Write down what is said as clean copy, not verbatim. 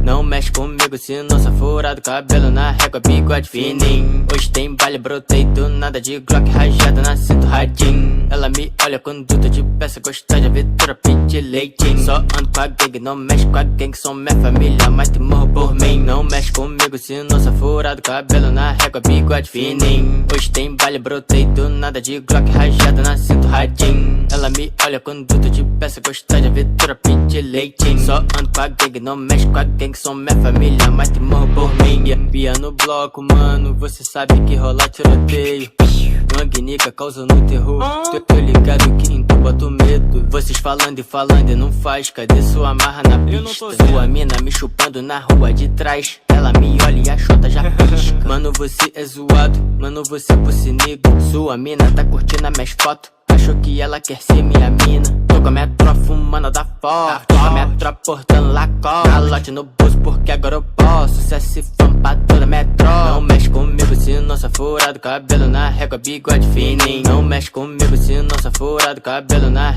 Não mexe comigo se não sou furado, cabelo na régua, bigode fininho. Hoje tem baile, brotei do nada de Glock rajada na cinto radinho. Ela me olha quando tô de peça, gosta de aventura, pede leitinho. Só ando com a gangue, não mexe com a gangue, são minha família, mas te morro por mim. Não mexe comigo se não sou furado, cabelo na régua, bigode fininho. Hoje tem baile, brotei do nada de Glock rajada na cinto radinho. Ela me olha quando tô de peça, gosta de aventura, pede leitinho. Só ando com a gangue, não mexe com a gangue, são minha família, mas te morro por mim. Pia no bloco, mano, você sabe que rola tiroteio. Manguinica causando terror. Tô ligado que em tu boto medo. Vocês falando e não faz. Cadê sua marra na pista? Sua mina me chupando na rua de trás. Ela me olha e a chota já pisca. Mano, você é zoado, mano, você é pussinigo. Sua mina tá curtindo as minhas fotos. Achou que ela quer ser minha mina. Tô com a minha tropa fumando da forte. Tô com a minha tropa portando Lacoste. Calote no bolso porque agora eu posso. Se esse fã pra toda minha tropa. Não mexe comigo se não sou furado, cabelo na régua, bigode fininho. Não mexe comigo se não sou furado, cabelo na régua.